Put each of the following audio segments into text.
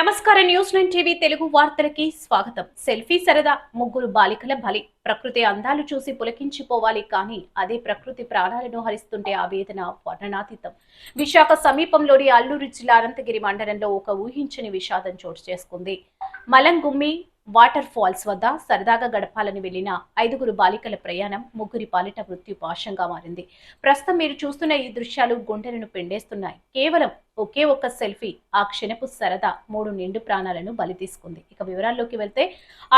నమస్కార న్యూస్9 టీవీ తెలుగు వార్తలకి స్వాగతం. సెల్ఫీ సరదా ముగ్గురు బాలికల బలి. ప్రకృతి అందాలు చూసి పులకించిపోవాలి, కానీ అదే ప్రకృతి ప్రాణాలను హరిస్తుంటే ఆవేదన వర్ణనాతీతం. విశాఖ సమీపంలోని అల్లూరు జిల్లా అనంతగిరి మండలంలో ఒక ఊహించని విషాదం చోటు చేసుకుంది. మలంగుమ్మి వాటర్ ఫాల్స్ వద్ద సరదాగా గడపాలని వెళ్లిన 5 బాలికల ప్రయాణం ముగ్గురి పాలిట మృత్యు పాశంగా మారింది. ప్రస్తుతం మీరు చూస్తున్న ఈ దృశ్యాలు గుండెలను పిండేస్తున్నాయి. కేవలం ఒకే ఒక్క సెల్ఫీ, ఆ క్షణపు సరదా 3 నిండు ప్రాణాలను బలి తీసుకుంది. ఇక వివరాల్లోకి వెళ్తే,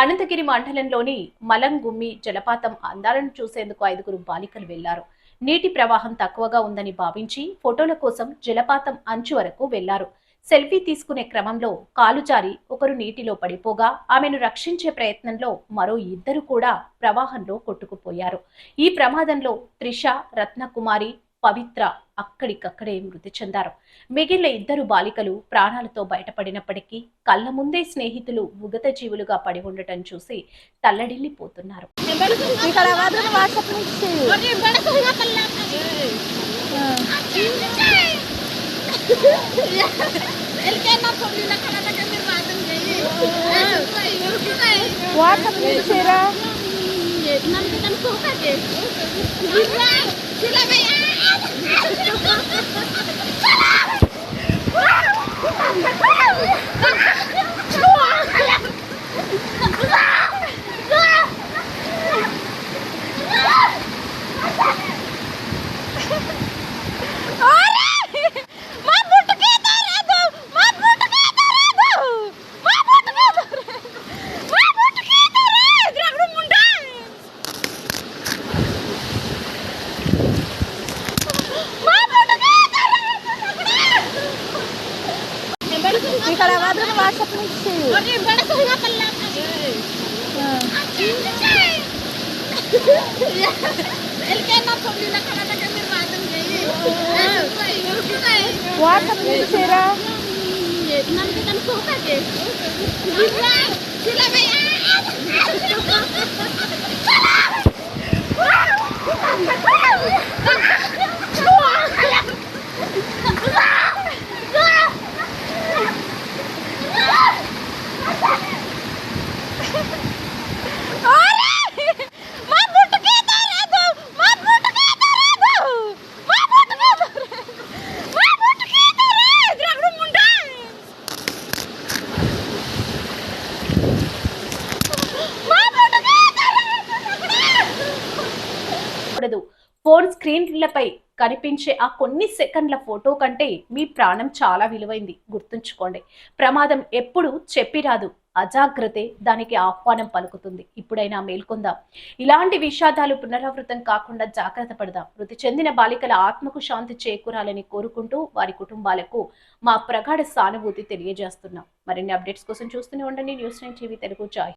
అనంతగిరి మండలంలోని మలంగుమ్మి జలపాతం అందాలను చూసేందుకు 5 బాలికలు వెళ్లారు. నీటి ప్రవాహం తక్కువగా ఉందని భావించి ఫోటోల కోసం జలపాతం అంచు వరకు వెళ్లారు. సెల్ఫీ తీసుకునే క్రమంలో కాలు జారి ఒకరు నీటిలో పడిపోగా, ఆమెను రక్షించే ప్రయత్నంలో మరో 2 కూడా ప్రవాహంలో కొట్టుకుపోయారు. ఈ ప్రమాదంలో త్రిష, రత్నకుమారి, పవిత్ర అక్కడికక్కడే మృతి చెందారు. మిగిలిన 2 బాలికలు ప్రాణాలతో బయటపడినప్పటికీ కళ్ల ముందే స్నేహితులు ఉగత జీవులుగా పడి ఉండటం చూసి తల్లడిల్లిపోతున్నారు. ఫోన్ స్క్రీన్లపై కనిపించే ఆ కొన్ని సెకండ్ల ఫోటో కంటే మీ ప్రాణం చాలా విలువైంది. గుర్తుంచుకోండి, ప్రమాదం ఎప్పుడు చెప్పిరాదు, అజాగ్రత్తే దానికి ఆహ్వానం పలుకుతుంది. ఇప్పుడైనా మేల్కొందాం. ఇలాంటి విషాదాలు పునరావృతం కాకుండా జాగ్రత్త పడదాం. మృతి చెందిన బాలికల ఆత్మకు శాంతి చేకూరాలని కోరుకుంటూ వారి కుటుంబాలకు మా ప్రగాఢ సానుభూతి తెలియజేస్తున్నాం. మరిన్ని అప్డేట్స్ కోసం చూస్తూనే ఉండండి న్యూస్9 టీవీ తెలుగు. జై